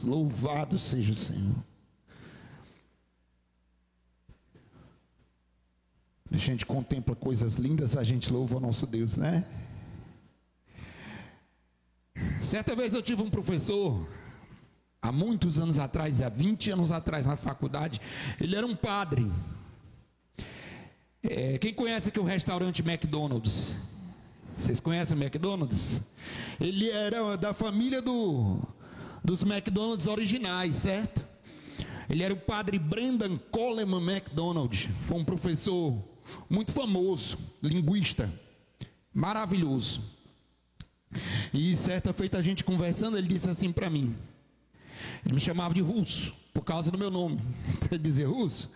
Louvado seja o Senhor. A gente contempla coisas lindas, a gente louva o nosso Deus, né? Certa vez eu tive um professor, há muitos anos atrás, há 20 anos atrás na faculdade. Ele era um padre. Quem conhece aqui o restaurante McDonald's? Vocês conhecem o McDonald's? Ele era da família dos McDonald's originais, certo? Ele era o padre Brendan Coleman McDonald. Foi um professor muito famoso, linguista, maravilhoso. E certa feita a gente conversando, ele disse assim para mim. Ele me chamava de Russo, por causa do meu nome. Quer dizer, Russo,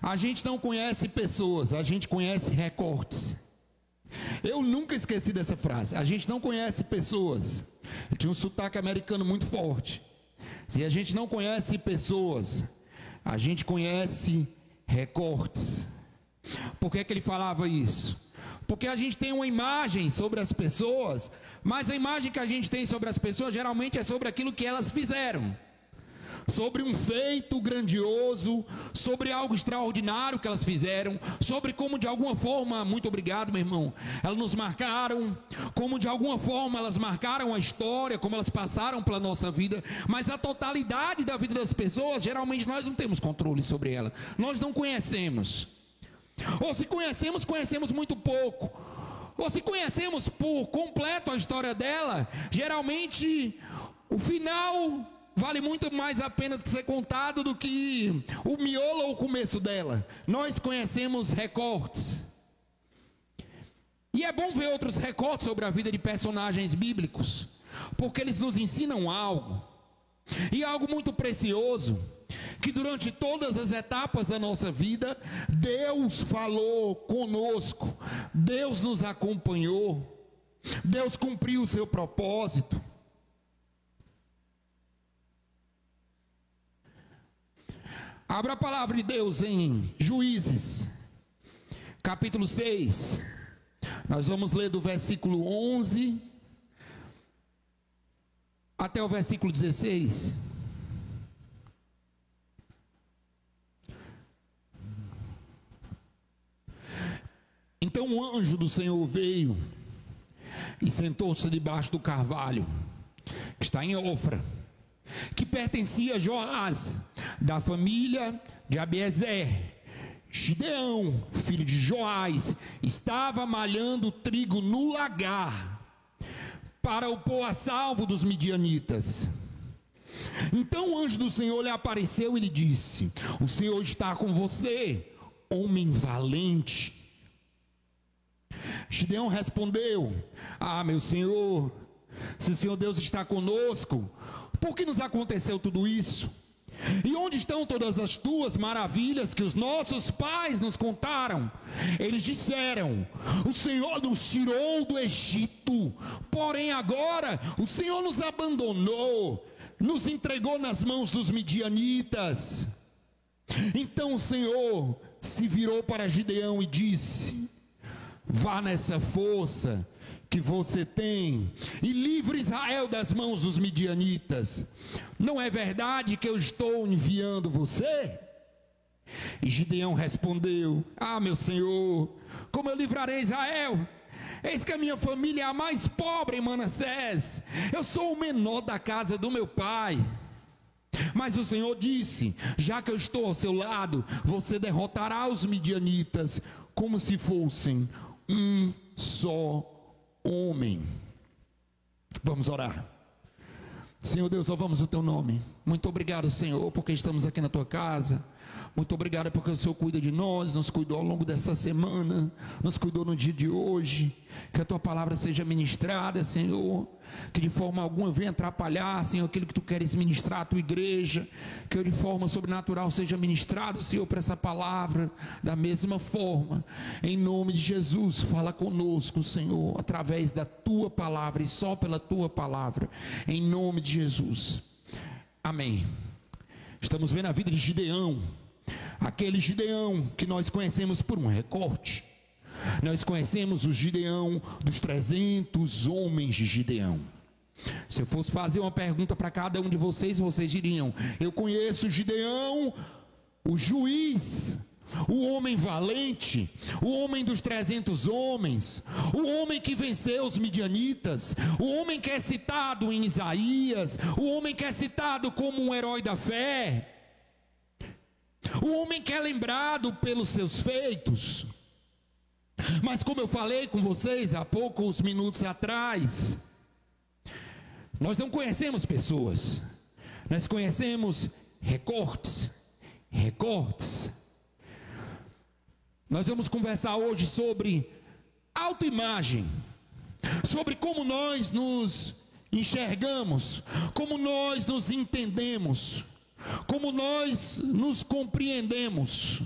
a gente não conhece pessoas, a gente conhece recortes. Eu nunca esqueci dessa frase. A gente não conhece pessoas. Ele tinha um sotaque americano muito forte. Se a gente não conhece pessoas, a gente conhece recortes. Por que ele falava isso? Porque a gente tem uma imagem sobre as pessoas, mas a imagem que a gente tem sobre as pessoas geralmente é sobre aquilo que elas fizeram, sobre um feito grandioso, sobre algo extraordinário que elas fizeram, sobre como de alguma forma, muito obrigado meu irmão, elas nos marcaram, como de alguma forma elas marcaram a história, como elas passaram pela nossa vida. Mas a totalidade da vida das pessoas, geralmente nós não temos controle sobre ela, nós não conhecemos, ou se conhecemos, conhecemos muito pouco, ou se conhecemos por completo a história dela, geralmente o final vale muito mais a pena de ser contado do que o miolo ou o começo dela. Nós conhecemos recortes. E é bom ver outros recortes sobre a vida de personagens bíblicos, porque eles nos ensinam algo, e algo muito precioso, que durante todas as etapas da nossa vida, Deus falou conosco, Deus nos acompanhou, Deus cumpriu o seu propósito. Abra a palavra de Deus em Juízes, capítulo 6. Nós vamos ler do versículo 11 até o versículo 16. Então o anjo do Senhor veio e sentou-se debaixo do carvalho, que está em Ofra, que pertencia a Joás, da família de Abiezer. Gideão, filho de Joás, estava malhando trigo no lagar, para o pôr a salvo dos midianitas. Então o anjo do Senhor lhe apareceu e lhe disse: o Senhor está com você, homem valente. Gideão respondeu: meu Senhor, se o Senhor Deus está conosco, por que nos aconteceu tudo isso? E onde estão todas as tuas maravilhas que os nossos pais nos contaram? Eles disseram: o Senhor nos tirou do Egito, porém agora o Senhor nos abandonou, nos entregou nas mãos dos midianitas. Então o Senhor se virou para Gideão e disse: vá nessa força que você tem e livre Israel das mãos dos midianitas. Não é verdade que eu estou enviando você? E Gideão respondeu: meu Senhor, como eu livrarei Israel? Eis que a minha família é a mais pobre em Manassés, eu sou o menor da casa do meu pai. Mas o Senhor disse: já que eu estou ao seu lado, você derrotará os midianitas como se fossem um só homem. Vamos orar. Senhor Deus, louvamos o teu nome. Muito obrigado, Senhor, porque estamos aqui na tua casa. Muito obrigado porque o Senhor cuida de nós, nos cuidou ao longo dessa semana, nos cuidou no dia de hoje. Que a tua palavra seja ministrada, Senhor, que de forma alguma venha atrapalhar, Senhor, aquilo que tu queres ministrar à tua igreja. Que eu de forma sobrenatural seja ministrado, Senhor, para essa palavra. Da mesma forma, em nome de Jesus, fala conosco, Senhor, através da tua palavra e só pela tua palavra, em nome de Jesus, amém. Estamos vendo a vida de Gideão, aquele Gideão que nós conhecemos por um recorte. Nós conhecemos o Gideão dos 300 homens de Gideão. Se eu fosse fazer uma pergunta para cada um de vocês, vocês diriam: eu conheço Gideão, o juiz, o homem valente, o homem dos 300 homens, o homem que venceu os midianitas, o homem que é citado em Isaías, o homem que é citado como um herói da fé, o homem que é lembrado pelos seus feitos. Mas como eu falei com vocês há poucos minutos atrás, nós não conhecemos pessoas, nós conhecemos recortes. Nós vamos conversar hoje sobre autoimagem, sobre como nós nos enxergamos, como nós nos entendemos, como nós nos compreendemos.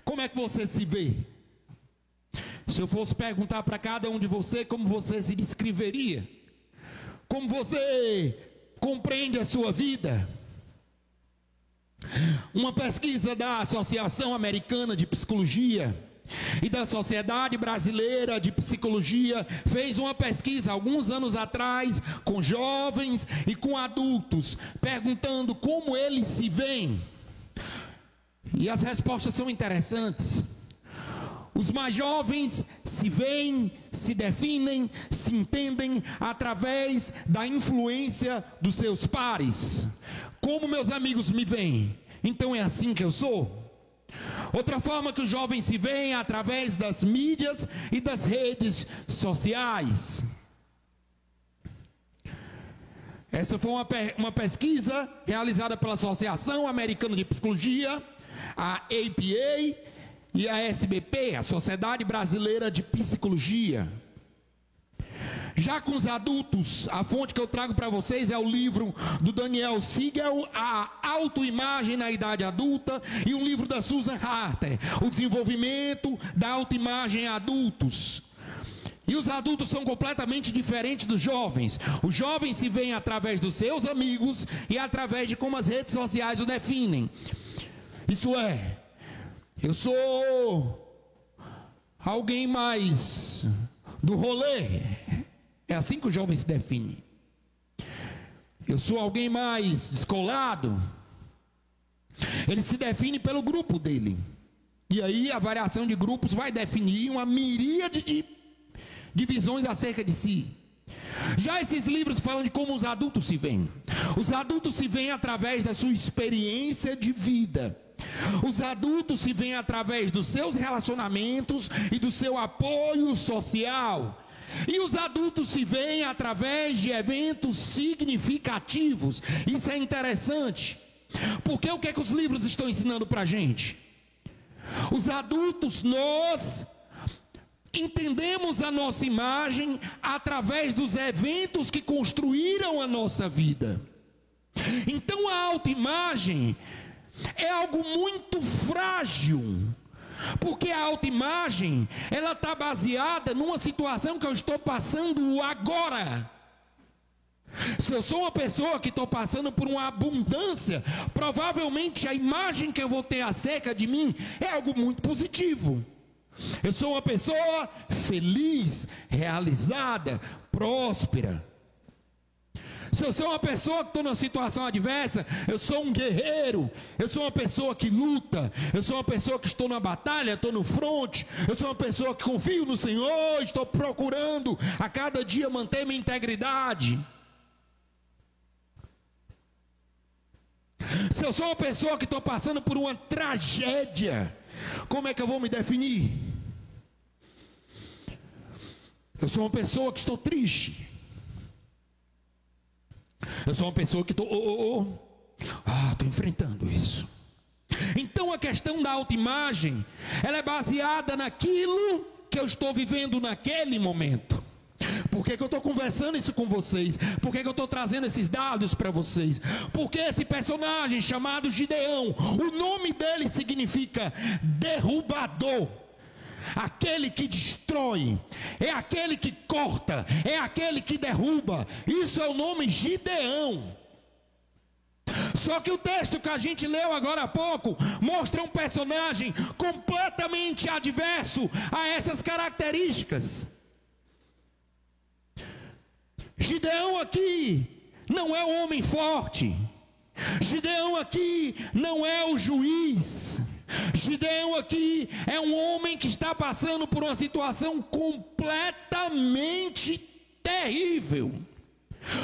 Como é que você se vê? Se eu fosse perguntar para cada um de vocês como você se descreveria, como você compreende a sua vida? Uma pesquisa da Associação Americana de Psicologia e da Sociedade Brasileira de Psicologia fez uma pesquisa alguns anos atrás com jovens e com adultos, perguntando como eles se veem. E as respostas são interessantes. Os mais jovens se veem, se definem, se entendem através da influência dos seus pares. Como meus amigos me veem, então é assim que eu sou. Outra forma que os jovens se veem é através das mídias e das redes sociais. Essa foi uma pesquisa realizada pela Associação Americana de Psicologia, a APA, e a SBP, a Sociedade Brasileira de Psicologia. Já com os adultos, a fonte que eu trago para vocês é o livro do Daniel Siegel, A Autoimagem na Idade Adulta, e um livro da Susan Harter, O Desenvolvimento da Autoimagem em Adultos. E os adultos são completamente diferentes dos jovens. Os jovens se veem através dos seus amigos e através de como as redes sociais o definem. Isso é, eu sou alguém mais do rolê. É assim que o jovem se define. Eu sou alguém mais descolado. Ele se define pelo grupo dele. E aí a variação de grupos vai definir uma miríade de visões acerca de si. Já esses livros falam de como os adultos se veem. Os adultos se veem através da sua experiência de vida. Os adultos se veem através dos seus relacionamentos e do seu apoio social. E os adultos se veem através de eventos significativos. Isso é interessante. Porque o que é que os livros estão ensinando para a gente? Os adultos, nós entendemos a nossa imagem através dos eventos que construíram a nossa vida. Então a autoimagem é algo muito frágil, porque a autoimagem, ela está baseada numa situação que eu estou passando agora. Se eu sou uma pessoa que estou passando por uma abundância, provavelmente a imagem que eu vou ter acerca de mim é algo muito positivo. Eu sou uma pessoa feliz, realizada, próspera. Se eu sou uma pessoa que estou numa situação adversa, eu sou um guerreiro, eu sou uma pessoa que luta, eu sou uma pessoa que estou na batalha, estou no fronte, eu sou uma pessoa que confio no Senhor, estou procurando a cada dia manter minha integridade. Se eu sou uma pessoa que estou passando por uma tragédia, como é que eu vou me definir? Eu sou uma pessoa que estou triste. Eu sou uma pessoa que estou enfrentando isso. Então a questão da autoimagem, ela é baseada naquilo que eu estou vivendo naquele momento. Por que eu estou conversando isso com vocês? Por que eu estou trazendo esses dados para vocês? Porque esse personagem chamado Gideão, o nome dele significa derrubador. Aquele que destrói, é aquele que corta, é aquele que derruba. Isso é o nome Gideão. Só que o texto que a gente leu agora há pouco mostra um personagem completamente adverso a essas características. Gideão aqui não é um homem forte. Gideão aqui não é o juiz. Gideão aqui é um homem que está passando por uma situação completamente terrível.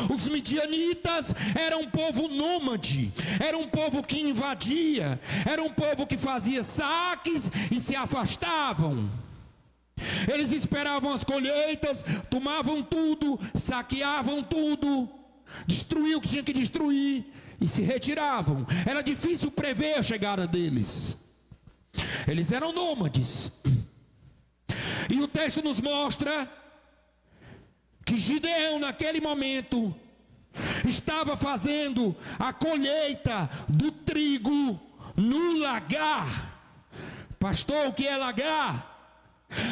Os midianitas eram um povo nômade, era um povo que invadia, era um povo que fazia saques e se afastavam. Eles esperavam as colheitas, tomavam tudo, saqueavam tudo, destruíam o que tinha que destruir e se retiravam. Era difícil prever a chegada deles. Eles eram nômades. E o texto nos mostra que Gideão, naquele momento, estava fazendo a colheita do trigo no lagar. Pastor, o que é lagar?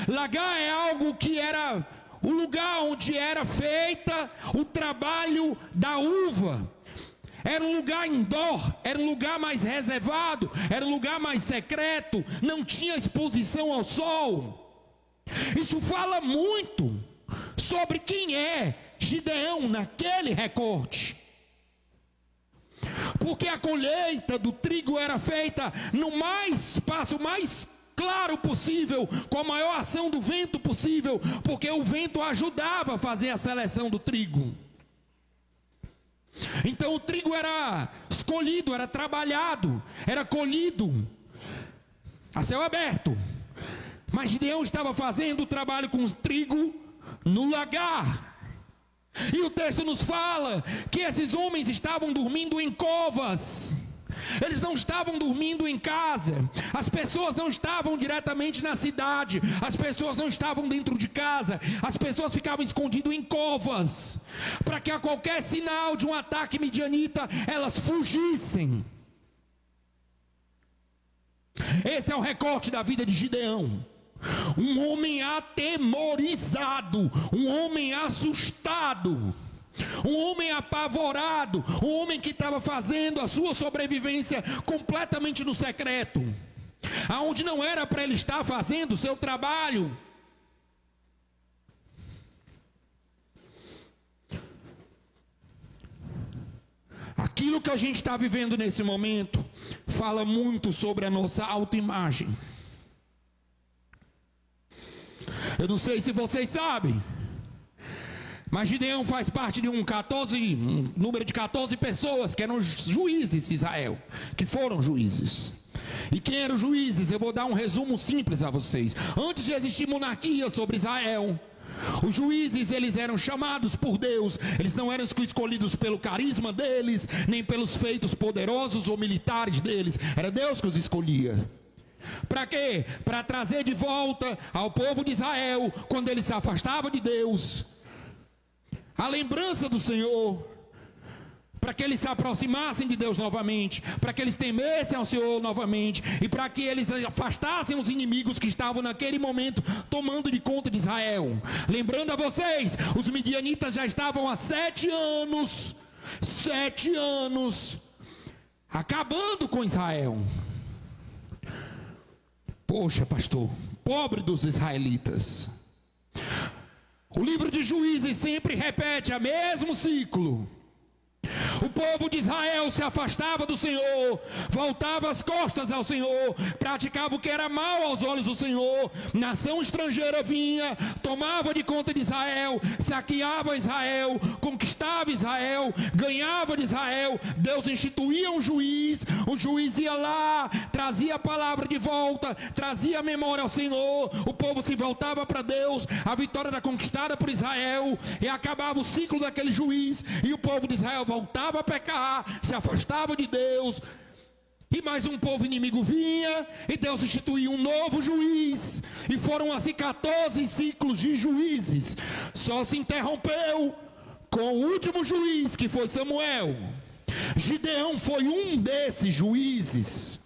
Lagar é algo que era o lugar onde era feita o trabalho da uva. Era um lugar indoor, era um lugar mais reservado, era um lugar mais secreto, não tinha exposição ao sol. Isso fala muito sobre quem é Gideão naquele recorte. Porque a colheita do trigo era feita no espaço mais claro possível, com a maior ação do vento possível, porque o vento ajudava a fazer a seleção do trigo. Então o trigo era escolhido, era trabalhado, era colhido a céu aberto. Mas Gideão estava fazendo o trabalho com o trigo no lagar. E o texto nos fala que esses homens estavam dormindo em covas. Eles não estavam dormindo em casa. As pessoas não estavam diretamente na cidade. As pessoas não estavam dentro de casa. As pessoas ficavam escondidas em covas, para que a qualquer sinal de um ataque midianita, elas fugissem. Esse é o recorte da vida de Gideão. Um homem atemorizado, um homem assustado, um homem apavorado, um homem que estava fazendo a sua sobrevivência completamente no secreto, aonde não era para ele estar fazendo o seu trabalho. Aquilo que a gente está vivendo nesse momento fala muito sobre a nossa autoimagem. Eu não sei se vocês sabem, mas Gideão faz parte de um número de 14 pessoas que eram juízes de Israel, que foram juízes. E quem eram os juízes? Eu vou dar um resumo simples a vocês. Antes de existir monarquia sobre Israel, os juízes, eles eram chamados por Deus. Eles não eram escolhidos pelo carisma deles, nem pelos feitos poderosos ou militares deles. Era Deus que os escolhia. Para quê? Para trazer de volta ao povo de Israel, quando ele se afastava de Deus, a lembrança do Senhor, para que eles se aproximassem de Deus novamente, para que eles temessem ao Senhor novamente, e para que eles afastassem os inimigos que estavam naquele momento tomando de conta de Israel. Lembrando a vocês, os midianitas já estavam há 7 anos acabando com Israel. Poxa, pastor, pobre dos israelitas. O livro de Juízes sempre repete o mesmo ciclo. O povo de Israel se afastava do Senhor, voltava as costas ao Senhor, praticava o que era mal aos olhos do Senhor. Nação estrangeira vinha, tomava de conta de Israel, saqueava Israel, conquistava Israel, ganhava de Israel. Deus instituía um juiz, o juiz ia lá, trazia a palavra de volta, trazia a memória ao Senhor, o povo se voltava para Deus, a vitória era conquistada por Israel, e acabava o ciclo daquele juiz, e o povo de Israel voltava a pecar, se afastava de Deus, e mais um povo inimigo vinha, e Deus instituiu um novo juiz, e foram assim 14 ciclos de juízes. Só se interrompeu com o último juiz, que foi Samuel. Gideão foi um desses juízes.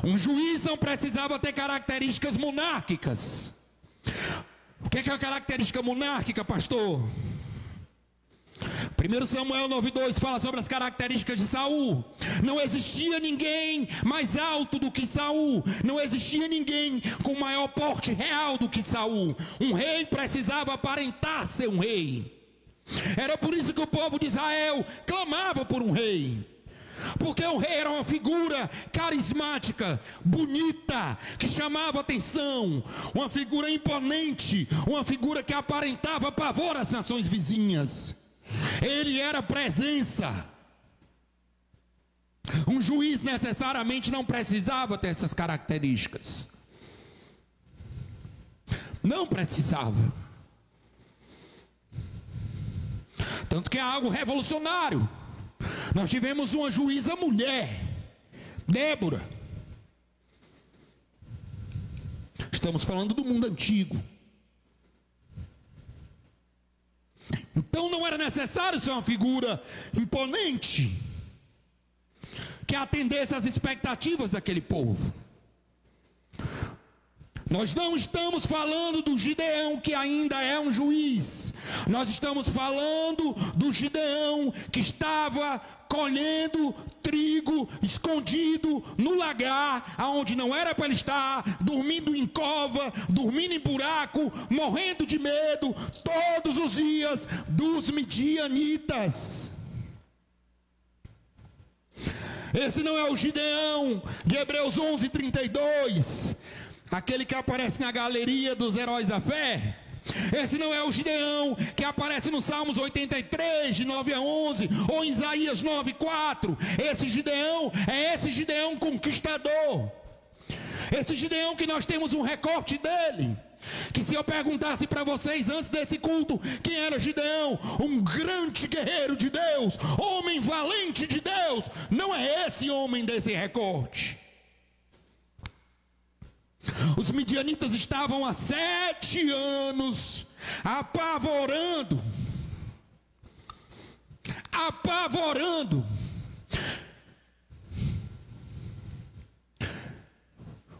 Um juiz não precisava ter características monárquicas. O que é a característica monárquica, pastor? 1 Samuel 9:2 fala sobre as características de Saul. Não existia ninguém mais alto do que Saul. Não existia ninguém com maior porte real do que Saul. Um rei precisava aparentar ser um rei. Era por isso que o povo de Israel clamava por um rei. Porque o rei era uma figura carismática, bonita, que chamava atenção, uma figura imponente, uma figura que aparentava pavor às nações vizinhas. Ele era presença. Um juiz necessariamente não precisava ter essas características. Não precisava. Tanto que é algo revolucionário. Nós tivemos uma juíza mulher, Débora. Estamos falando do mundo antigo. Então não era necessário ser uma figura imponente que atendesse às expectativas daquele povo. Nós não estamos falando do Gideão que ainda é um juiz. Nós estamos falando do Gideão que estava colhendo trigo escondido no lagar, aonde não era para ele estar, dormindo em cova, dormindo em buraco, morrendo de medo todos os dias dos midianitas. Esse não é o Gideão de Hebreus 11:32. Aquele que aparece na galeria dos heróis da fé. Esse não é o Gideão que aparece no Salmos 83, de 9 a 11, ou em Isaías 9:4. Esse Gideão é esse Gideão conquistador. Esse Gideão que nós temos um recorte dele. Que se eu perguntasse para vocês antes desse culto quem era Gideão, um grande guerreiro de Deus, homem valente de Deus, não é esse homem desse recorte. Os midianitas estavam há 7 anos apavorando.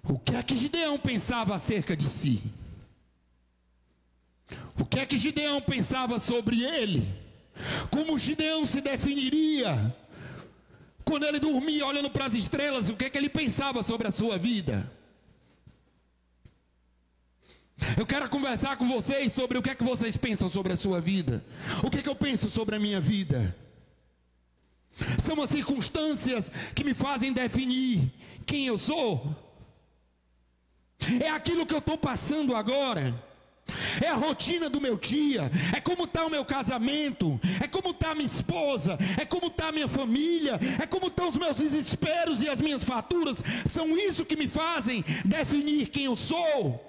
O que é que Gideão pensava acerca de si? O que é que Gideão pensava sobre ele? Como Gideão se definiria? Quando ele dormia olhando para as estrelas, o que é que ele pensava sobre a sua vida? Eu quero conversar com vocês sobre o que é que vocês pensam sobre a sua vida. O que é que eu penso sobre a minha vida? São as circunstâncias que me fazem definir quem eu sou? É aquilo que eu estou passando agora? É a rotina do meu dia? É como está o meu casamento? É como está a minha esposa? É como está a minha família? É como estão os meus desesperos e as minhas faturas? São isso que me fazem definir quem eu sou?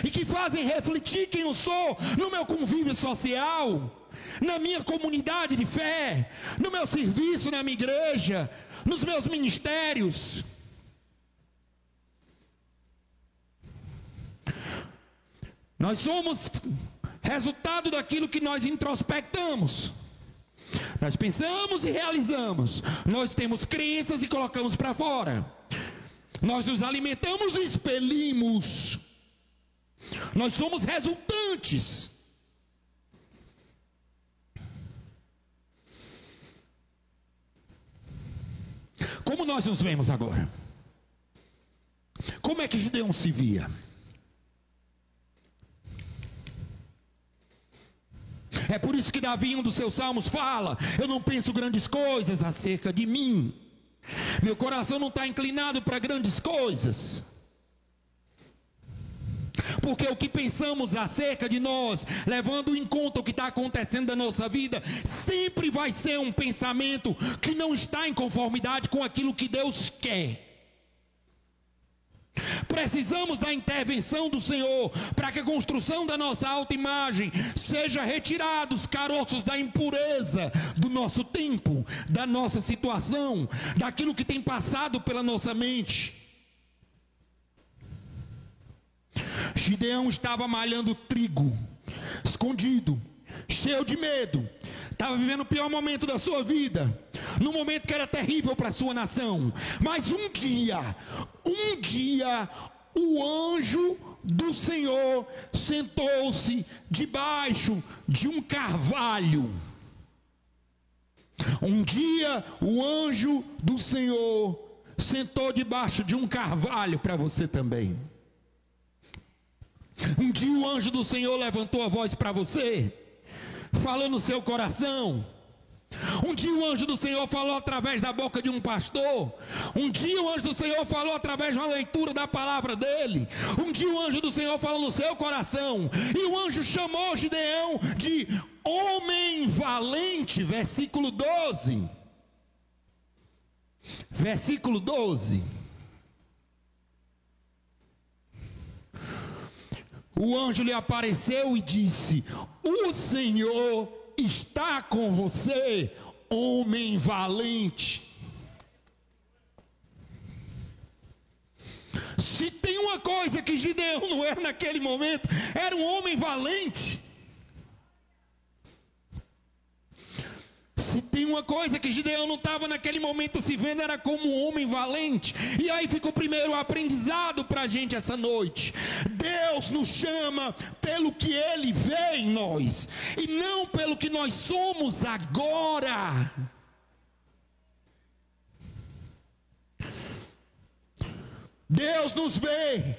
E que fazem refletir quem eu sou no meu convívio social, na minha comunidade de fé, no meu serviço na minha igreja, nos meus ministérios. Nós somos resultado daquilo que nós introspectamos. Nós pensamos e realizamos. Nós temos crenças e colocamos para fora. Nós nos alimentamos e expelimos. Nós somos resultantes. Como nós nos vemos agora? Como é que Gideão se via? É por isso que Davi, em um dos seus salmos, fala: eu não penso grandes coisas acerca de mim. Meu coração não está inclinado para grandes coisas. Porque o que pensamos acerca de nós, levando em conta o que está acontecendo na nossa vida, sempre vai ser um pensamento que não está em conformidade com aquilo que Deus quer. Precisamos da intervenção do Senhor para que a construção da nossa autoimagem seja retirada os caroços da impureza do nosso tempo, da nossa situação, daquilo que tem passado pela nossa mente. Gideão estava malhando trigo, escondido, cheio de medo. Estava vivendo o pior momento da sua vida, num momento que era terrível para a sua nação. Mas um dia, o anjo do Senhor sentou-se debaixo de um carvalho. Um dia o anjo do Senhor sentou debaixo de um carvalho para você também. Um dia o anjo do Senhor levantou a voz para você, falando no seu coração. Um dia o anjo do Senhor falou através da boca de um pastor. Um dia o anjo do Senhor falou através de uma leitura da palavra dele. Um dia o anjo do Senhor falou no seu coração. E o anjo chamou Gideão de homem valente. Versículo 12. Versículo 12. O anjo lhe apareceu e disse: o Senhor está com você, homem valente. Se tem uma coisa que Gideão não era naquele momento, era um homem valente. Se tem uma coisa que Gideão não estava naquele momento se vendo, era como um homem valente. E aí fica o primeiro aprendizado para a gente essa noite. Deus nos chama pelo que Ele vê em nós, e não pelo que nós somos agora. Deus nos vê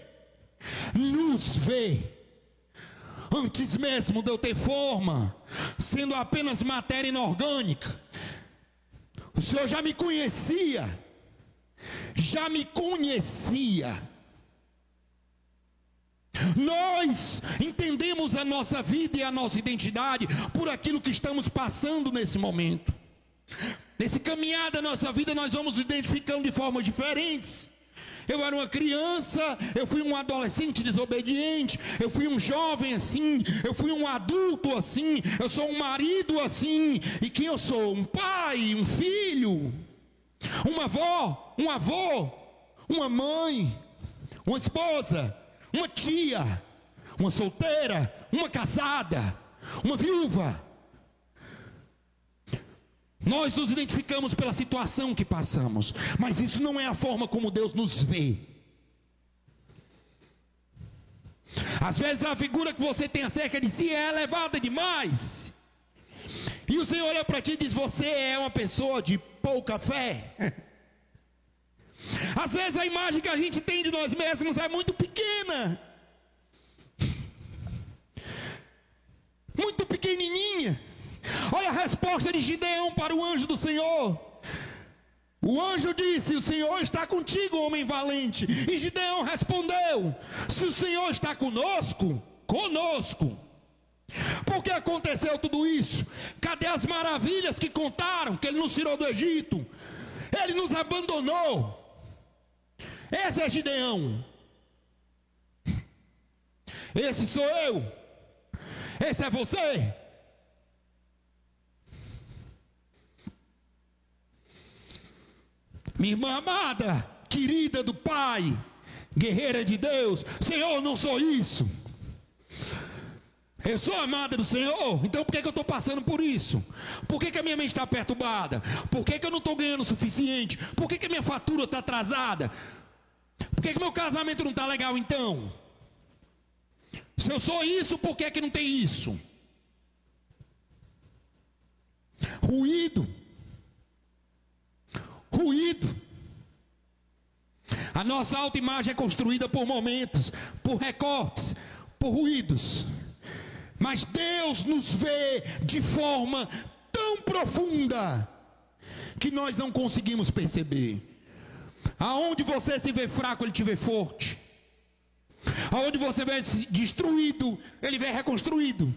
antes mesmo de eu ter forma, sendo apenas matéria inorgânica. O Senhor já me conhecia. Nós entendemos a nossa vida e a nossa identidade por aquilo que estamos passando nesse momento. Nesse caminhar da nossa vida, nós vamos nos identificando de formas diferentes. Eu era uma criança, eu fui um adolescente desobediente, eu fui um jovem assim, eu fui um adulto assim, eu sou um marido assim. E quem eu sou? Um pai, um filho, uma avó, um avô, uma mãe, uma esposa, uma tia, uma solteira, uma casada, uma viúva. Nós nos identificamos pela situação que passamos, mas isso não é a forma como Deus nos vê. Às vezes a figura que você tem acerca de si é elevada demais, e o Senhor olha para ti e diz: você é uma pessoa de pouca fé. Às vezes a imagem que a gente tem de nós mesmos é muito pequena, muito pequenininha. Olha a resposta de Gideão para o anjo do Senhor. O anjo disse: o Senhor está contigo, homem valente. E Gideão respondeu: se o Senhor está conosco, por que aconteceu tudo isso? Cadê as maravilhas que contaram, que Ele nos tirou do Egito? Ele nos abandonou. Esse é Gideão. Esse sou eu. Esse é você. Minha irmã amada, querida do Pai, guerreira de Deus: Senhor, eu não sou isso. Eu sou amada do Senhor, então por que eu estou passando por isso? Por que a minha mente está perturbada? Por que eu não estou ganhando o suficiente? Por que a minha fatura está atrasada? Por que meu casamento não está legal então? Se eu sou isso, por que não tem isso? Ruído. A nossa autoimagem é construída por momentos, por recortes, por ruídos. Mas Deus nos vê de forma tão profunda que nós não conseguimos perceber. Aonde você se vê fraco, Ele te vê forte. Aonde você vê destruído, Ele vê reconstruído.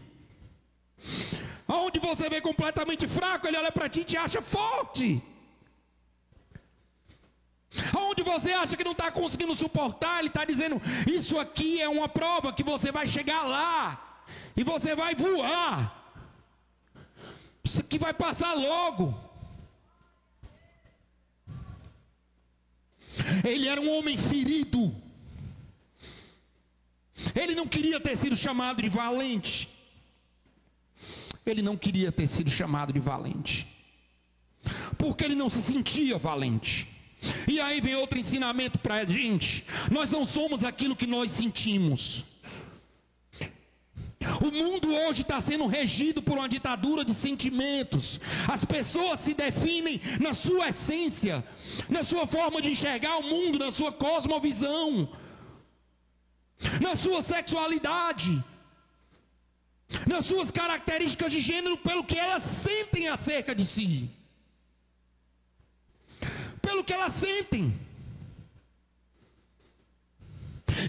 Aonde você vê completamente fraco, Ele olha para ti e te acha forte. Aonde você acha que não está conseguindo suportar, Ele está dizendo: isso aqui é uma prova que você vai chegar lá e você vai voar. Isso aqui vai passar logo. Ele era um homem ferido. Ele não queria ter sido chamado de valente. Porque ele não se sentia valente. E aí vem outro ensinamento para a gente: nós não somos aquilo que nós sentimos. O mundo hoje está sendo regido por uma ditadura de sentimentos. As pessoas se definem na sua essência, na sua forma de enxergar o mundo, na sua cosmovisão, na sua sexualidade, nas suas características de gênero, pelo que elas sentem acerca de si. Pelo que elas sentem.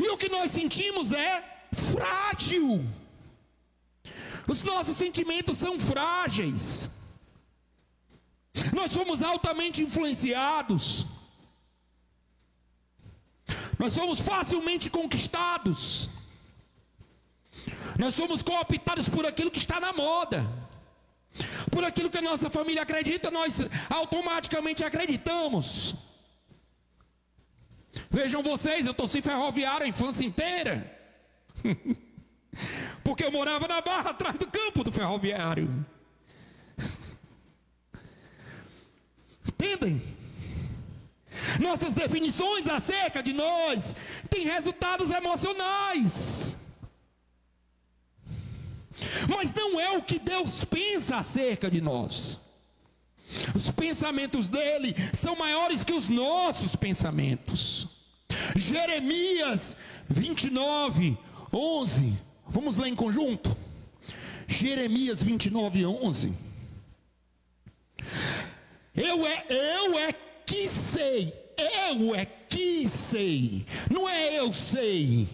E o que nós sentimos é frágil. Os nossos sentimentos são frágeis. Nós somos altamente influenciados. Nós somos facilmente conquistados. Nós somos cooptados por aquilo que está na moda. Por aquilo que a nossa família acredita, nós automaticamente acreditamos. Vejam vocês, eu torci ferroviário a infância inteira. Porque eu morava na Barra, atrás do campo do ferroviário. Entendem? Nossas definições acerca de nós têm resultados emocionais. Mas não é o que Deus pensa acerca de nós. Os pensamentos dele são maiores que os nossos pensamentos. Jeremias 29, 11. Vamos ler em conjunto? Jeremias 29, 11. Eu é que sei. Não é eu sei.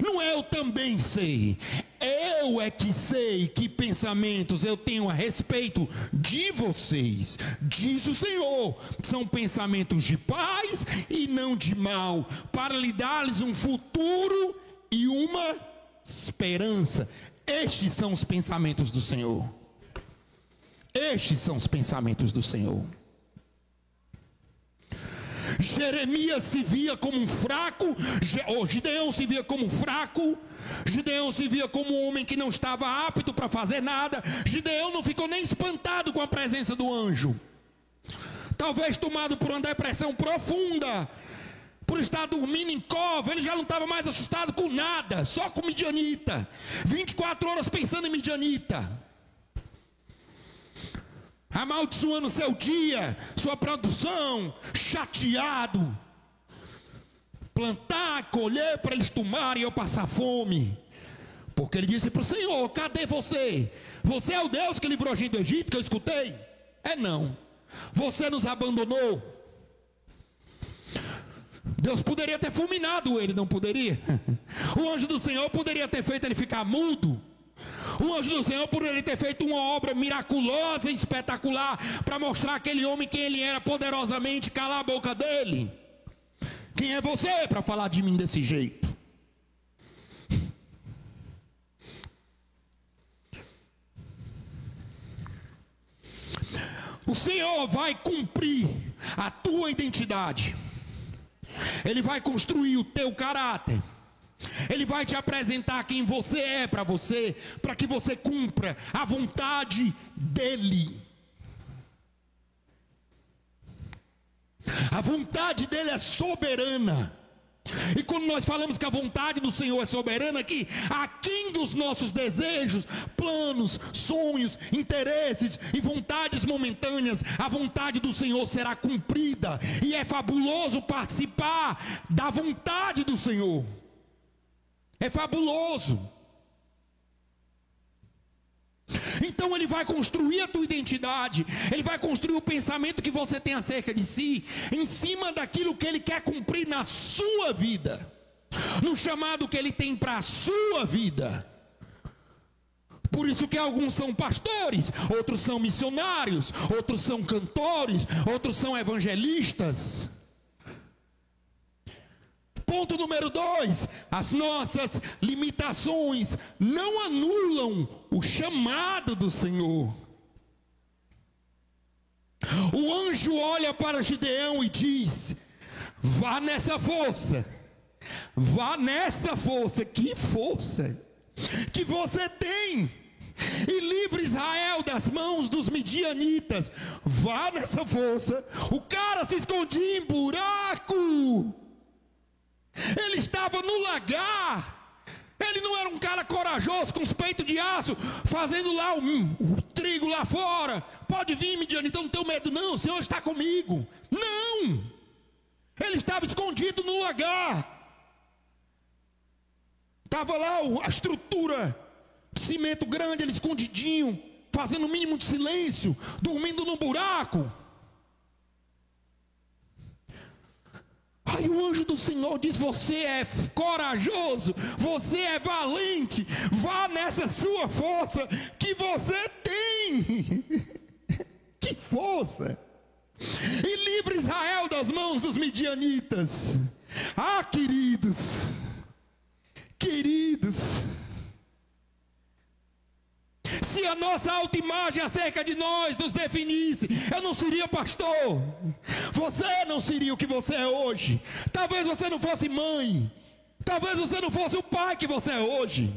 Não é eu também sei. Eu é que sei que pensamentos eu tenho a respeito de vocês, diz o Senhor. São pensamentos de paz e não de mal, para lhe dar-lhes um futuro e uma esperança. Estes são os pensamentos do Senhor. Estes são os pensamentos do Senhor. Jeremias se via como um fraco, Gideão se via como um fraco, Gideão se via como um homem que não estava apto para fazer nada. Gideão não ficou nem espantado com a presença do anjo. Talvez tomado por uma depressão profunda, por estar dormindo em cova, ele já não estava mais assustado com nada, só com midianita, 24 horas pensando em midianita, amaldiçoando seu dia, sua produção, chateado. Plantar, colher para eles tomarem e eu passar fome. Porque ele disse para o Senhor: cadê você? Você é o Deus que livrou a gente do Egito, que eu escutei? É não. Você nos abandonou. Deus poderia ter fulminado ele, não poderia? O anjo do Senhor poderia ter feito ele ficar mudo. O anjo do Senhor poderia ter feito uma obra miraculosa e espetacular para mostrar aquele homem quem ele era poderosamente, calar a boca dele. Quem é você para falar de mim desse jeito? O Senhor vai cumprir a tua identidade. Ele vai construir o teu caráter. Ele vai te apresentar quem você é para que você cumpra a vontade dele. A vontade dele é soberana. E quando nós falamos que a vontade do Senhor é soberana, aqui, aquém dos nossos desejos, planos, sonhos, interesses e vontades momentâneas, a vontade do Senhor será cumprida. E é fabuloso participar da vontade do Senhor. É fabuloso. Então ele vai construir a tua identidade. Ele vai construir o pensamento que você tem acerca de si, em cima daquilo que ele quer cumprir na sua vida, no chamado que ele tem para a sua vida. Por isso que alguns são pastores, outros são missionários, outros são cantores, outros são evangelistas. Ponto número 2, as nossas limitações não anulam o chamado do Senhor. O anjo olha para Gideão e diz: vá nessa força, que força que você tem, e livre Israel das mãos dos midianitas. Vá nessa força. O cara se escondia em buraco. Ele estava no lagar. Ele não era um cara corajoso, com os peitos de aço, fazendo lá o trigo lá fora. Pode vir, Midian, então não tenho medo não, o Senhor está comigo. Não! Ele estava escondido no lagar. Estava lá a estrutura de cimento grande, ele escondidinho, fazendo o mínimo de silêncio, dormindo no buraco. Aí o anjo do Senhor diz: você é corajoso, você é valente, vá nessa sua força que você tem. Que força! E livre Israel das mãos dos midianitas. Ah, queridos, se a nossa autoimagem acerca de nós nos definisse, eu não seria pastor, você não seria o que você é hoje, talvez você não fosse mãe, talvez você não fosse o pai que você é hoje,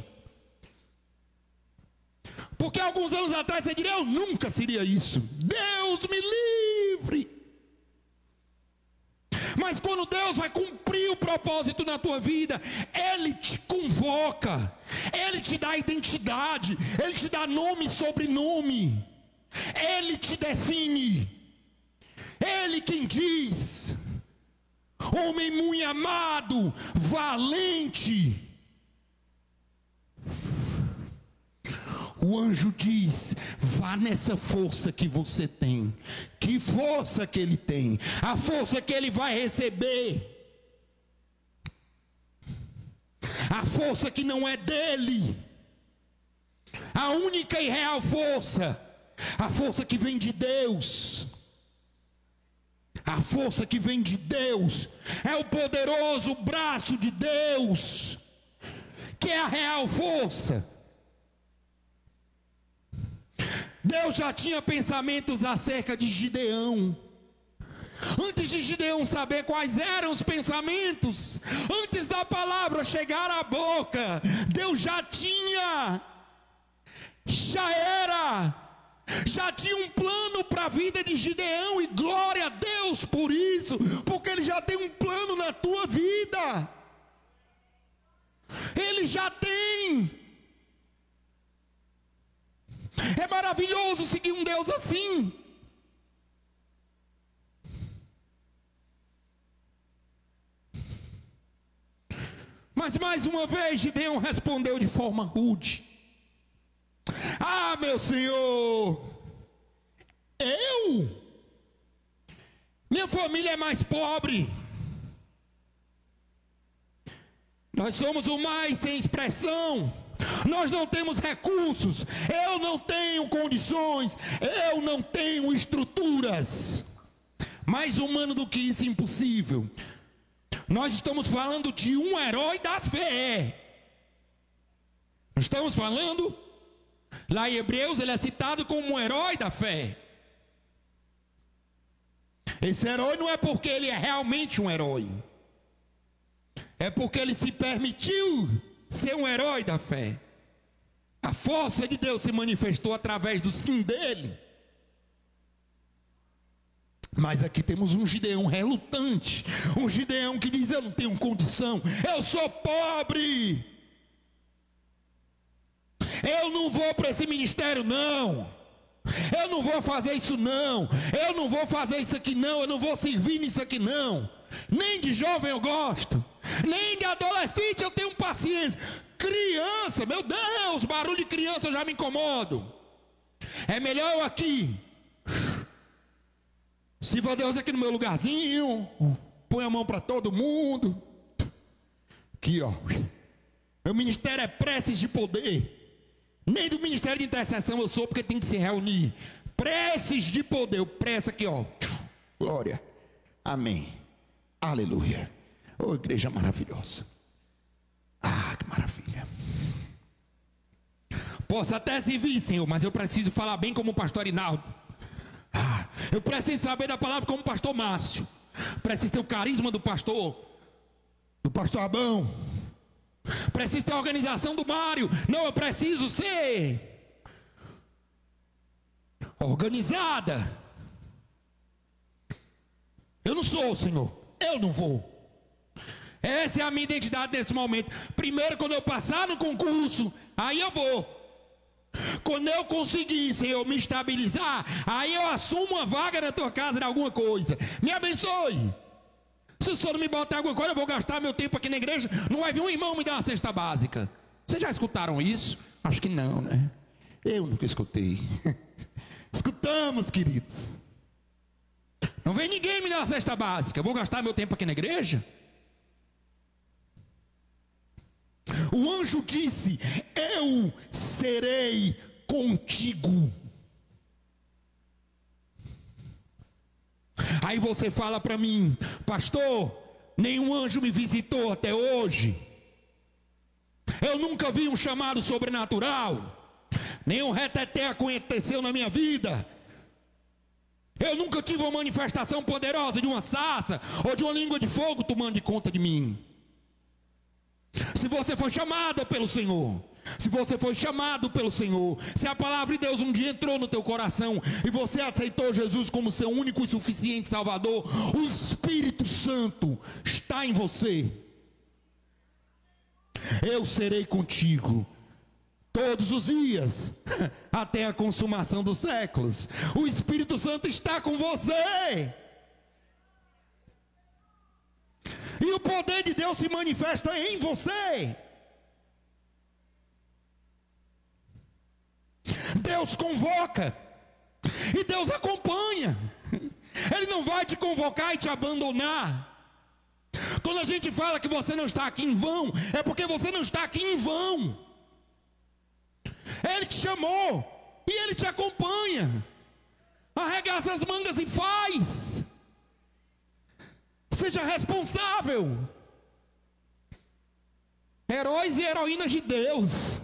porque alguns anos atrás você diria: eu nunca seria isso, Deus me livre. Mas quando Deus vai cumprir o propósito na tua vida, Ele te convoca, Ele te dá identidade, Ele te dá nome e sobrenome, Ele te define, Ele quem diz: homem muito amado, valente. O anjo diz: vá nessa força que você tem. Que força que ele tem? A força que ele vai receber. A força que não é dele. A única e real força. A força que vem de Deus. A força que vem de Deus. É o poderoso braço de Deus, que é a real força. Deus já tinha pensamentos acerca de Gideão. Antes de Gideão saber quais eram os pensamentos, antes da palavra chegar à boca, Deus já tinha, já tinha um plano para a vida de Gideão. E glória a Deus por isso, porque Ele já tem um plano na tua vida. Ele já tem. É maravilhoso seguir um Deus assim. Mas mais uma vez Gideão respondeu de forma rude: ah, meu Senhor, minha família é mais pobre, nós somos o mais sem expressão, nós não temos recursos, eu não tenho condições, eu não tenho estruturas. Mais humano do que isso, impossível. Nós estamos falando de um herói da fé. Estamos falando, lá em Hebreus ele é citado como um herói da fé. Esse herói não é porque ele é realmente um herói, é porque ele se permitiu ser um herói da fé. A força de Deus se manifestou através do sim dele. Mas aqui temos um Gideão relutante, um Gideão que diz: eu não tenho condição, eu sou pobre, eu não vou para esse ministério não, eu não vou fazer isso não, eu não vou fazer isso aqui não, eu não vou servir nisso aqui não. Nem de jovem eu gosto, nem de adolescente eu tenho paciência. Criança, meu Deus, barulho de criança eu já me incomodo. É melhor eu aqui. Sirva a Deus aqui no meu lugarzinho, põe a mão para todo mundo. Aqui ó, meu ministério é preces de poder. Nem do ministério de intercessão eu sou, porque tem que se reunir. Preces de poder, eu preço aqui ó. Glória, amém, aleluia. Oh, igreja maravilhosa. Ah, que maravilha. Posso até servir, Senhor, mas eu preciso falar bem como o pastor Arinaldo. Ah, eu preciso saber da palavra como o pastor Márcio. Preciso ter o carisma do pastor Abão. Preciso ter a organização do Mário. Não, eu preciso ser organizada. Eu não sou, Senhor. Eu não vou. Essa é a minha identidade nesse momento. Primeiro, quando eu passar no concurso, aí eu vou. Quando eu conseguir, Senhor, me estabilizar, aí eu assumo uma vaga na tua casa de alguma coisa. Me abençoe. Se o Senhor não me botar alguma coisa, eu vou gastar meu tempo aqui na igreja. Não vai vir um irmão me dar uma cesta básica. Vocês já escutaram isso? Acho que não, né? Eu nunca escutei. Escutamos, queridos. Não vem ninguém me dar uma cesta básica. Eu vou gastar meu tempo aqui na igreja? O anjo disse: eu serei contigo. Aí você fala para mim: pastor, nenhum anjo me visitou até hoje. Eu nunca vi um chamado sobrenatural. Nenhum reteté aconteceu na minha vida. Eu nunca tive uma manifestação poderosa de uma sarça ou de uma língua de fogo tomando conta de mim. Se você foi chamado pelo Senhor, se você foi chamado pelo Senhor, se a palavra de Deus um dia entrou no teu coração e você aceitou Jesus como seu único e suficiente Salvador, o Espírito Santo está em você. Eu serei contigo todos os dias, até a consumação dos séculos. O Espírito Santo está com você. E o poder de Deus se manifesta em você. Deus convoca e Deus acompanha. Ele não vai te convocar e te abandonar. Quando a gente fala que você não está aqui em vão, é porque você não está aqui em vão. Ele te chamou e Ele te acompanha. Arregaça as mangas e faz. Seja responsável. Heróis e heroínas de Deus.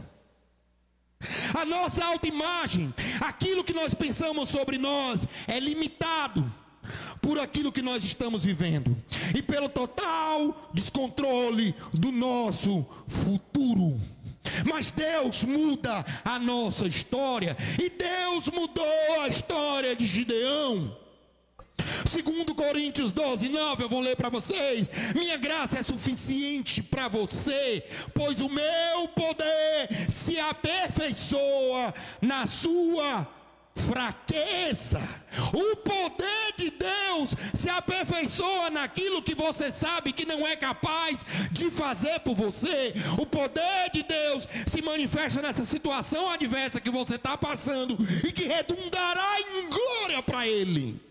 A nossa autoimagem, aquilo que nós pensamos sobre nós, é limitado por aquilo que nós estamos vivendo e pelo total descontrole do nosso futuro. Mas Deus muda a nossa história, e Deus mudou a história de Gideão. 2 Coríntios 12, 9, eu vou ler para vocês. Minha graça é suficiente para você, pois o meu poder se aperfeiçoa na sua fraqueza. O poder de Deus se aperfeiçoa naquilo que você sabe que não é capaz de fazer por você. O poder de Deus se manifesta nessa situação adversa que você está passando e que redundará em glória para Ele.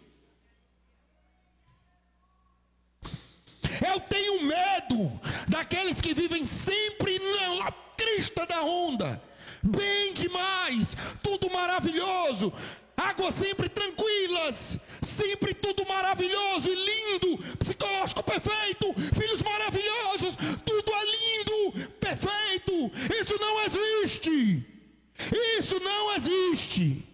Eu tenho medo daqueles que vivem sempre na crista da onda, bem demais, tudo maravilhoso, águas sempre tranquilas, sempre tudo maravilhoso e lindo, psicológico perfeito, filhos maravilhosos, tudo é lindo, perfeito. Isso não existe. Isso não existe.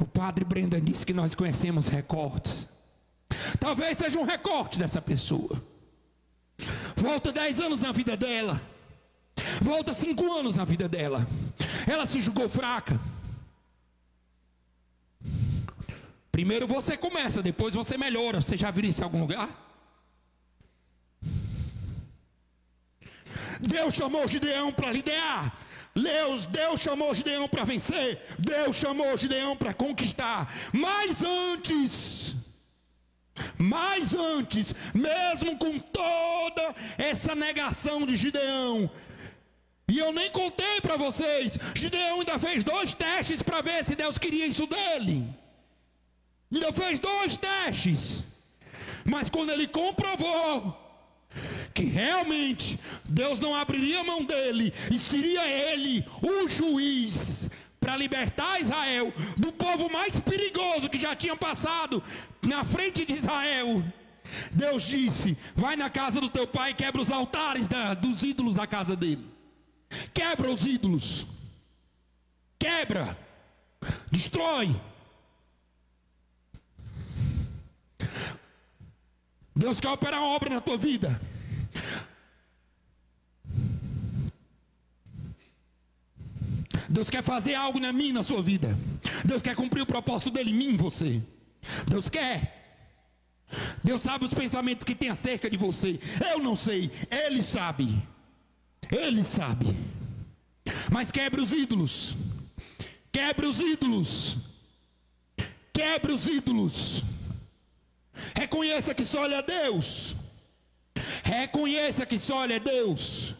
O padre Brenda disse que nós conhecemos recortes. Talvez seja um recorte dessa pessoa. Volta 10 anos na vida dela. Volta 5 anos na vida dela. Ela se julgou fraca. Primeiro você começa, depois você melhora. Você já viu isso em algum lugar? Deus chamou Gideão para liderar. Deus chamou Gideão para vencer. Deus chamou Gideão para conquistar. Mas antes, mesmo com toda essa negação de Gideão, e eu nem contei para vocês, Gideão ainda fez 2 testes para ver se Deus queria isso dele. Ainda fez 2 testes. Mas quando ele comprovou que realmente Deus não abriria a mão dele e seria ele o juiz para libertar Israel do povo mais perigoso que já tinha passado na frente de Israel, Deus disse: vai na casa do teu pai e quebra os altares dos ídolos da casa dele. Quebra os ídolos. Quebra. Destrói. Deus quer operar uma obra na tua vida. Deus quer fazer algo na minha, na sua vida. Deus quer cumprir o propósito dele em mim, em você. Deus quer. Deus sabe os pensamentos que tem acerca de você. Eu não sei, Ele sabe. Ele sabe. Mas quebre os ídolos. Quebre os ídolos. Quebre os ídolos. Reconheça que só Ele é Deus. Reconheça que só Ele é Deus.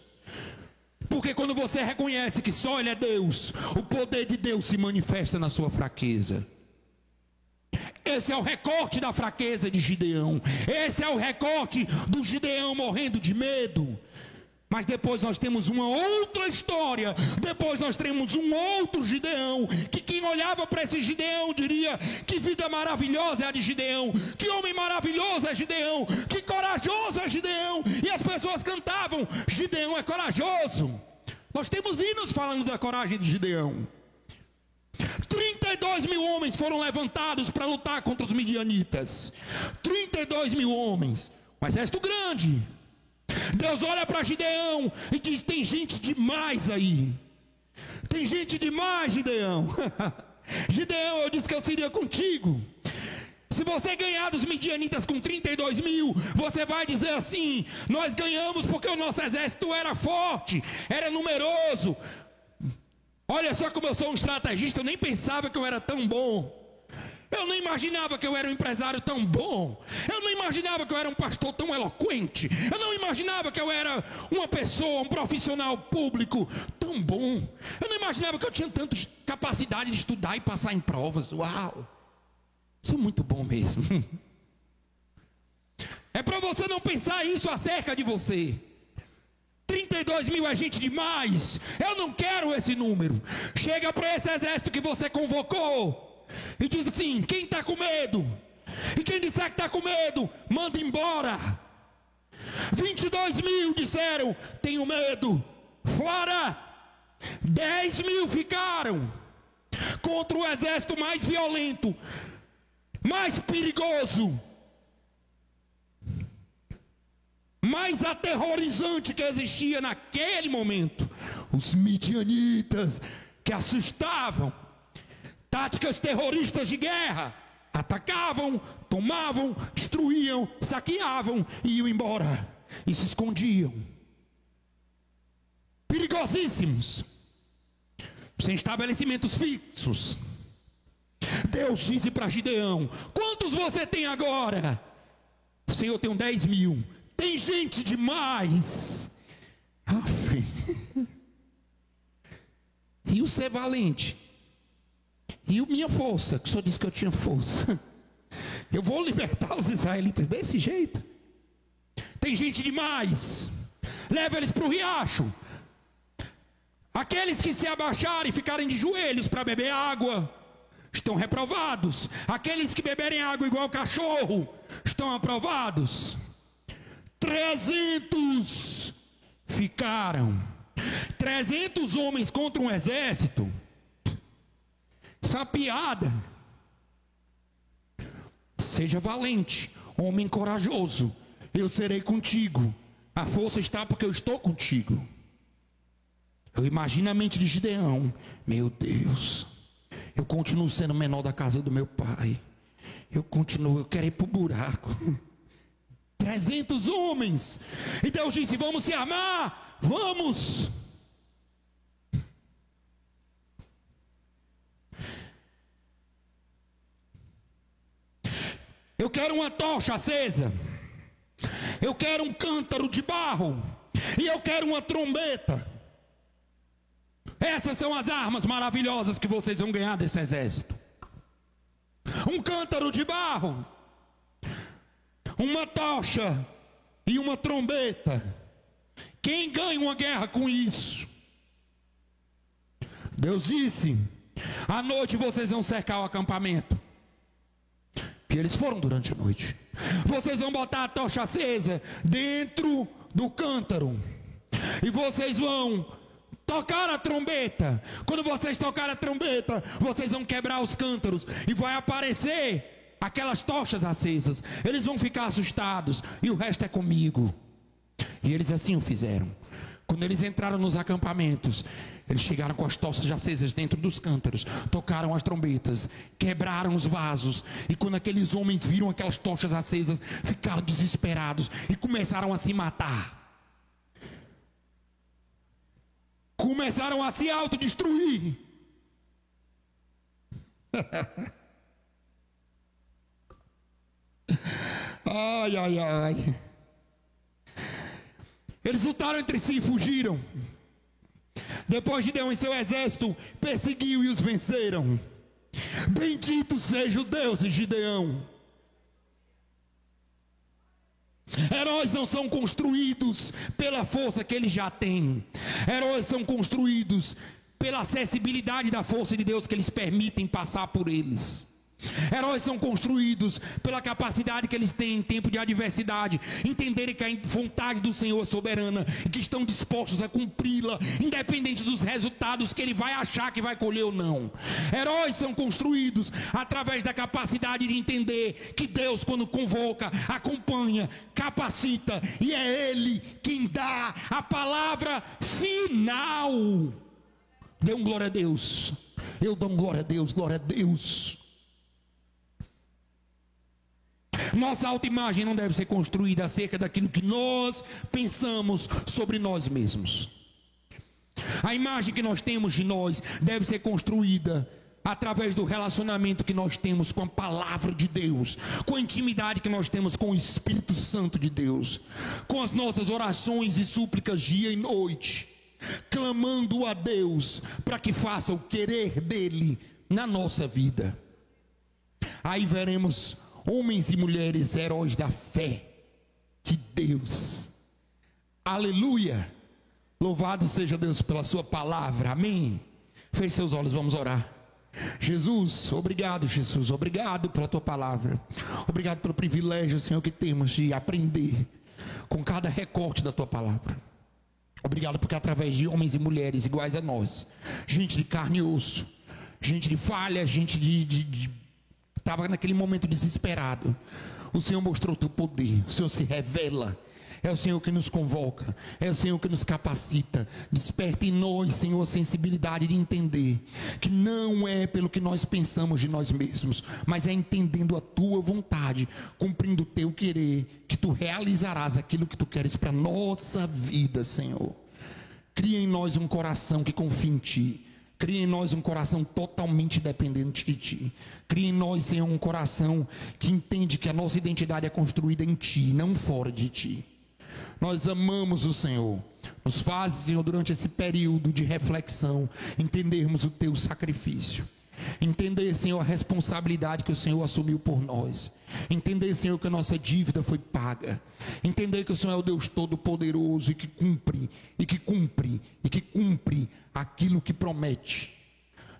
Porque quando você reconhece que só Ele é Deus, o poder de Deus se manifesta na sua fraqueza. Esse é o recorte da fraqueza de Gideão. Esse é o recorte do Gideão morrendo de medo. Mas depois nós temos uma outra história. Depois nós temos um outro Gideão, que quem olhava para esse Gideão diria: que vida maravilhosa é a de Gideão, que homem maravilhoso é Gideão, que corajoso é Gideão. E as pessoas cantavam: Gideão é corajoso. Nós temos hinos falando da coragem de Gideão. 32 mil homens foram levantados para lutar contra os midianitas. 32 mil homens, um exército grande. Deus olha para Gideão e diz: tem gente demais aí. Tem gente demais, Gideão. Gideão, eu disse que eu seria contigo. Se você ganhar dos midianitas com 32 mil, você vai dizer assim: nós ganhamos porque o nosso exército era forte, era numeroso. Olha só como eu sou um estrategista, eu nem pensava que eu era tão bom. Eu não imaginava que eu era um empresário tão bom. Eu não imaginava que eu era um pastor tão eloquente. Eu não imaginava que eu era uma pessoa, um profissional público tão bom. Eu não imaginava que eu tinha tanta capacidade de estudar e passar em provas. Uau! Sou muito bom mesmo. É para você não pensar isso acerca de você. 32 mil é gente demais. Eu não quero esse número. Chega para esse exército que você convocou e diz assim: quem está com medo? E quem disser que está com medo, manda embora. 22 mil disseram: tenho medo, fora. 10 mil ficaram contra o exército mais violento, mais perigoso, mais aterrorizante que existia naquele momento. Os midianitas, que assustavam. Táticas terroristas de guerra. Atacavam, tomavam, destruíam, saqueavam e iam embora. E se escondiam. Perigosíssimos. Sem estabelecimentos fixos. Deus disse para Gideão: quantos você tem agora? Senhor, eu tenho 10 mil. Tem gente demais. Aff. E o ser valente? E a minha força, que o Senhor disse que eu tinha força. Eu vou libertar os israelitas desse jeito? Tem gente demais. Leva eles para o riacho. Aqueles que se abaixarem e ficarem de joelhos para beber água estão reprovados. Aqueles que beberem água igual cachorro estão aprovados. 300 ficaram. 300 homens contra um exército. Isso é uma piada. Seja valente, homem corajoso. Eu serei contigo. A força está porque eu estou contigo. Eu imagino a mente de Gideão: meu Deus, eu continuo sendo o menor da casa do meu pai. Eu quero ir para o buraco. 300 homens. E Deus disse: vamos se armar, vamos. Eu quero uma tocha acesa. Eu quero um cântaro de barro. E eu quero uma trombeta. Essas são as armas maravilhosas que vocês vão ganhar desse exército. Um cântaro de barro, uma tocha e uma trombeta. Quem ganha uma guerra com isso? Deus disse: à noite vocês vão cercar o acampamento. E eles foram durante a noite. Vocês vão botar a tocha acesa dentro do cântaro. E vocês vão tocar a trombeta. Quando vocês tocarem a trombeta, vocês vão quebrar os cântaros. E vai aparecer aquelas tochas acesas. Eles vão ficar assustados. E o resto é comigo. E eles assim o fizeram. Quando eles entraram nos acampamentos, eles chegaram com as tochas acesas dentro dos cântaros, tocaram as trombetas, quebraram os vasos. E quando aqueles homens viram aquelas tochas acesas, ficaram desesperados e começaram a se matar. Começaram a se autodestruir. Ai, ai, ai. Eles lutaram entre si e fugiram. Depois Gideão e seu exército perseguiu e os venceram. Bendito seja o Deus de Gideão. Heróis não são construídos pela força que eles já têm. Heróis são construídos pela acessibilidade da força de Deus que eles permitem passar por eles. Heróis são construídos pela capacidade que eles têm em tempo de adversidade, entenderem que a vontade do Senhor é soberana e que estão dispostos a cumpri-la, independente dos resultados que ele vai achar que vai colher ou não. Heróis são construídos através da capacidade de entender que Deus, quando convoca, acompanha, capacita, e é Ele quem dá a palavra final. Dê um glória a Deus. Eu dou um glória a Deus, glória a Deus. Nossa autoimagem não deve ser construída acerca daquilo que nós pensamos sobre nós mesmos. A imagem que nós temos de nós deve ser construída através do relacionamento que nós temos com a palavra de Deus, com a intimidade que nós temos com o Espírito Santo de Deus, com as nossas orações e súplicas dia e noite, clamando a Deus para que faça o querer dele na nossa vida. Aí veremos homens e mulheres heróis da fé de Deus. Aleluia. Louvado seja Deus pela sua palavra. Amém. Feche seus olhos, vamos orar. Jesus, obrigado, Jesus, obrigado pela tua palavra. Obrigado pelo privilégio, Senhor, que temos de aprender com cada recorte da tua palavra. Obrigado porque através de homens e mulheres iguais a nós, gente de carne e osso, gente de falha, gente estava naquele momento desesperado, o Senhor mostrou o teu poder, o Senhor se revela. É o Senhor que nos convoca, é o Senhor que nos capacita. Desperta em nós, Senhor, a sensibilidade de entender que não é pelo que nós pensamos de nós mesmos, mas é entendendo a tua vontade, cumprindo o teu querer, que tu realizarás aquilo que tu queres para a nossa vida, Senhor. Cria em nós um coração que confia em ti. Cria em nós um coração totalmente dependente de ti. Cria em nós, Senhor, um coração que entende que a nossa identidade é construída em ti, não fora de ti. Nós amamos o Senhor. Nos faz, Senhor, durante esse período de reflexão, entendermos o teu sacrifício. Entender, Senhor, a responsabilidade que o Senhor assumiu por nós. Entender, Senhor, que a nossa dívida foi paga. Entender que o Senhor é o Deus Todo-Poderoso e que cumpre, e que cumpre, e que cumpre aquilo que promete.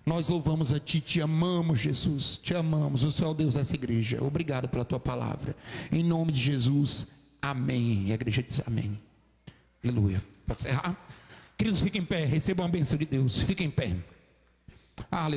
Nós louvamos a Ti, Te amamos, Jesus, Te amamos. O Senhor é o Deus dessa igreja. Obrigado pela Tua palavra. Em nome de Jesus, amém. E a igreja diz amém. Aleluia. Pode encerrar? Queridos, fiquem em pé, recebam a bênção de Deus. Fiquem em pé. Aleluia.